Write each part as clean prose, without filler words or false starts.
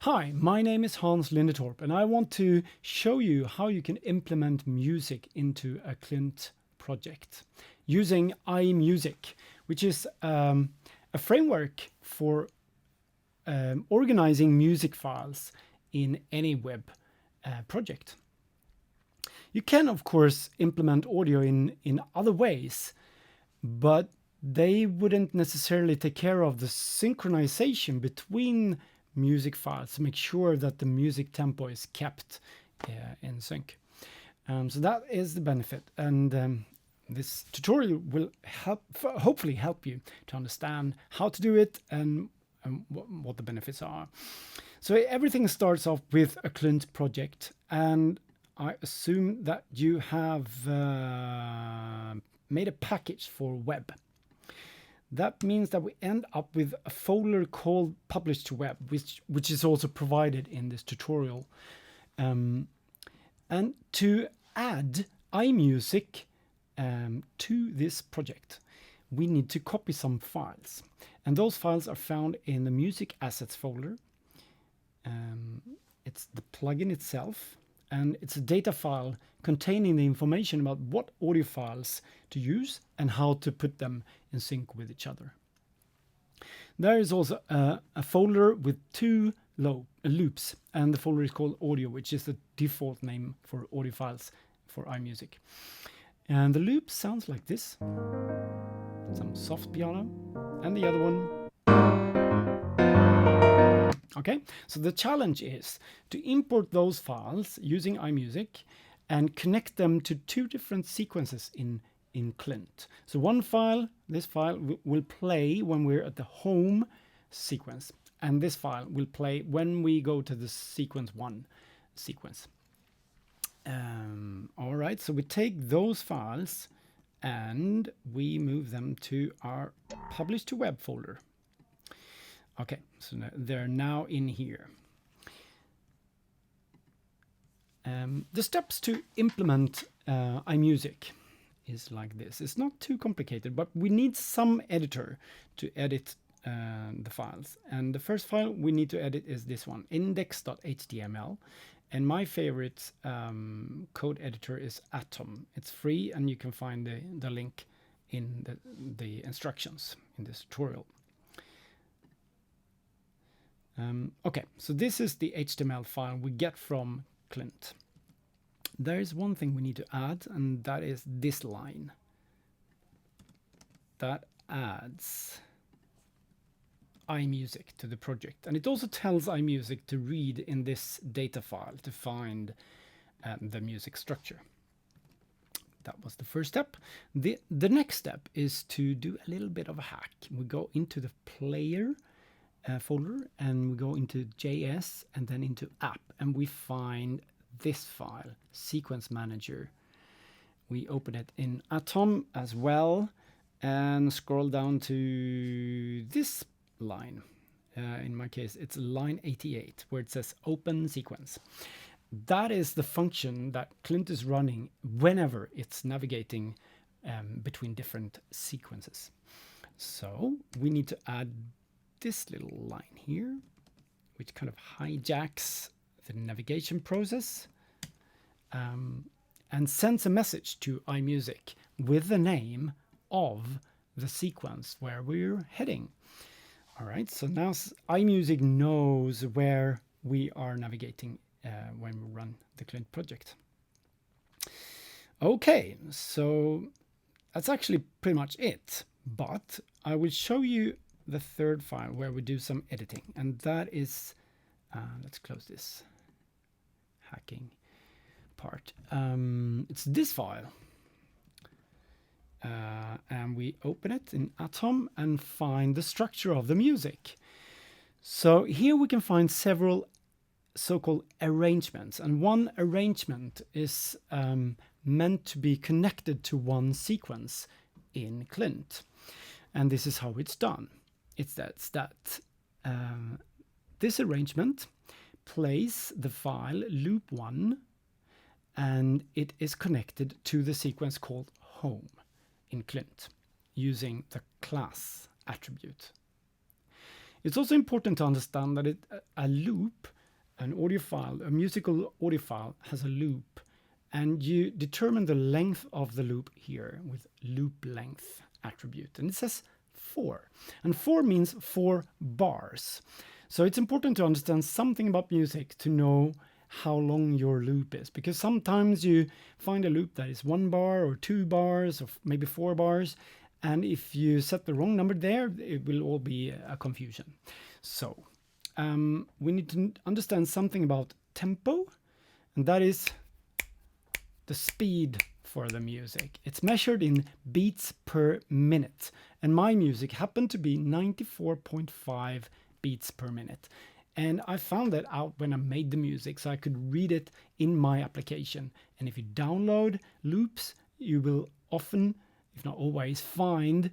Hi, my name is Hans Lindetorp, and I want to show you how you can implement music into a Klynt project using imusic, which is a framework for organizing music files in any web project. You can, of course, implement audio in other ways, but they wouldn't necessarily take care of the synchronization between music files to make sure that the music tempo is kept in sync. So that is the benefit, and this tutorial will hopefully help you to understand how to do it and what the benefits are. So everything starts off with a Klynt project, and I assume that you have made a package for web. That means that we end up with a folder called publish to web, which is also provided in this tutorial. And to add imusic to this project, we need to copy some files. And those files are found in the music assets folder. It's the plugin itself, and it's a data file containing the information about what audio files to use and how to put them in sync with each other. There is also a folder with two loops, and the folder is called audio, which is the default name for audio files for imusic. And the loop sounds like this. Some soft piano, and the other one. Okay, so the challenge is to import those files using imusic and connect them to two different sequences in Klynt. So one file, this file will play when we're at the home sequence, and this file will play when we go to the sequence 1 sequence. All right, so we take those files and we move them to our publish to web folder. Okay, so they're now in here. The steps to implement imusic is like this. It's not too complicated, but we need some editor to edit the files. And the first file we need to edit is this one, index.html. And my favorite code editor is Atom. It's free, and you can find the link in the instructions in this tutorial. Okay, so this is the HTML file we get from Klynt. There is one thing we need to add, and that is this line. That adds imusic to the project, and it also tells imusic to read in this data file to find the music structure. That was the first step. The next step is to do a little bit of a hack. We go into the player folder, and we go into JS and then into app, and we find this file, SequenceManager. We open it in Atom as well and scroll down to this line. In my case, it's line 88, where it says open sequence. That is the function that Klynt is running whenever it's navigating between different sequences. So we need to add this little line here, which kind of hijacks the navigation process and sends a message to imusic with the name of the sequence where we're heading. All right, so now imusic knows where we are navigating when we run the Klynt project. Okay, so that's actually pretty much it, but I will show you the third file where we do some editing, and that is, let's close this hacking part. It's this file, and we open it in Atom and find the structure of the music. So here we can find several so-called arrangements, and one arrangement is meant to be connected to one sequence in Klynt, and this is how it's done. It's that this arrangement plays the file loop1, and it is connected to the sequence called home in Klynt using the class attribute. It's also important to understand that a loop, an audio file, a musical audio file has a loop, and you determine the length of the loop here with loop length attribute, and it says 4, and 4 means 4 bars. So it's important to understand something about music to know how long your loop is, because sometimes you find a loop that is 1 bar or 2 bars or maybe 4 bars, and if you set the wrong number there, it will all be a confusion. So we need to understand something about tempo, and that is the speed for the music. It's measured in beats per minute, and my music happened to be 94.5 beats per minute. And I found that out when I made the music, so I could read it in my application. And if you download loops, you will often, if not always, find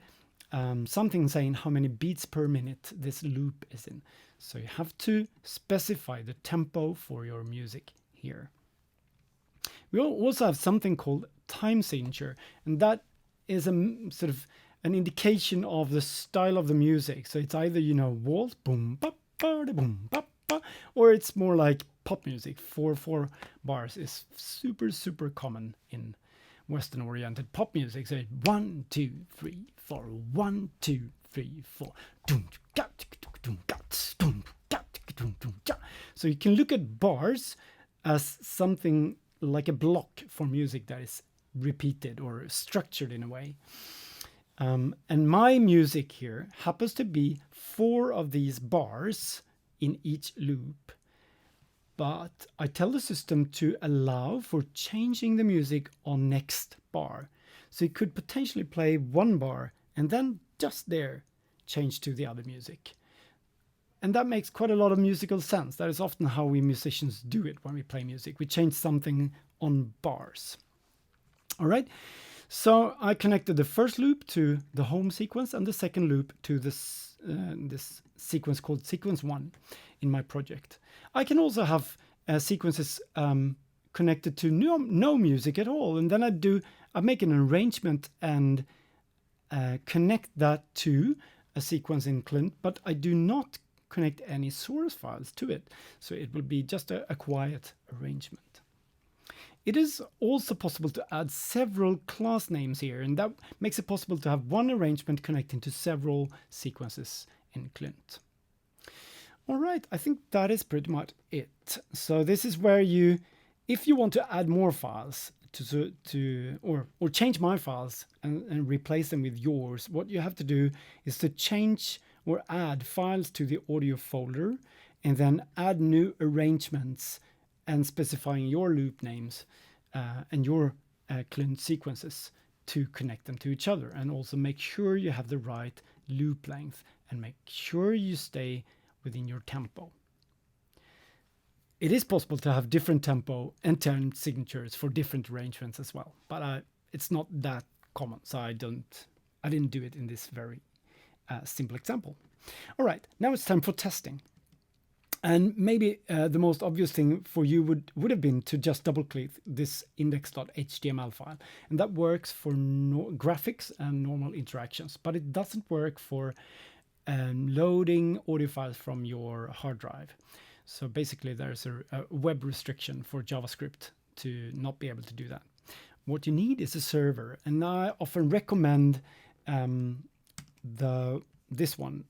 something saying how many beats per minute this loop is in. So you have to specify the tempo for your music here. We also have something called time signature, and that is a sort of an indication of the style of the music. So it's either, waltz, boom, bop, boom, bop, bop, or it's more like pop music. 4 bars is super common in Western oriented pop music. So 1, 2, 3, 4, 1, 2, 3, 4. So you can look at bars as something like a block for music that is repeated or structured in a way. And my music here happens to be 4 of these bars in each loop. But I tell the system to allow for changing the music on next bar. So it could potentially play 1 bar and then just there change to the other music. And that makes quite a lot of musical sense. That is often how we musicians do it when we play music. We change something on bars. All right. So I connected the first loop to the home sequence and the second loop to this sequence called sequence 1 in my project. I can also have sequences connected to no music at all. And then I make an arrangement and connect that to a sequence in Klynt, but I do not connect any source files to it. So it will be just a quiet arrangement. It is also possible to add several class names here, and that makes it possible to have one arrangement connecting to several sequences in Klynt. All right, I think that is pretty much it. So this is where if you want to add more files or change my files and replace them with yours, what you have to do is to change or add files to the audio folder and then add new arrangements and specifying your loop names and your Klynt sequences to connect them to each other, and also make sure you have the right loop length and make sure you stay within your tempo. It is possible to have different tempo and time signatures for different arrangements as well, but it's not that common, so I didn't do it in this very simple example. All right, now it's time for testing. And maybe the most obvious thing for you would have been to just double-click this index.html file. And that works for graphics and normal interactions, but it doesn't work for loading audio files from your hard drive. So basically there's a web restriction for JavaScript to not be able to do that. What you need is a server, and I often recommend this one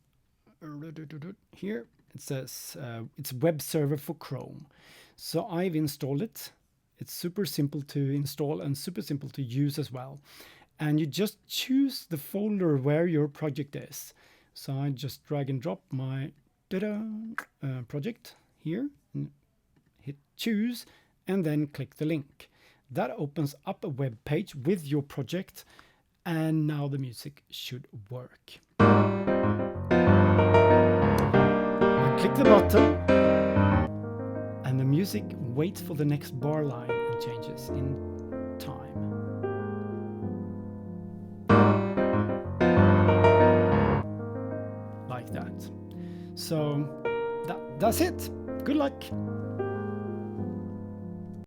here. It says it's web server for Chrome. So I've installed it. It's super simple to install and super simple to use as well. And you just choose the folder where your project is. So I just drag and drop my project here, and hit choose, and then click the link. That opens up a web page with your project, and now the music should work. Click the button, and the music waits for the next bar line and changes in time. Like that. So that's it. Good luck.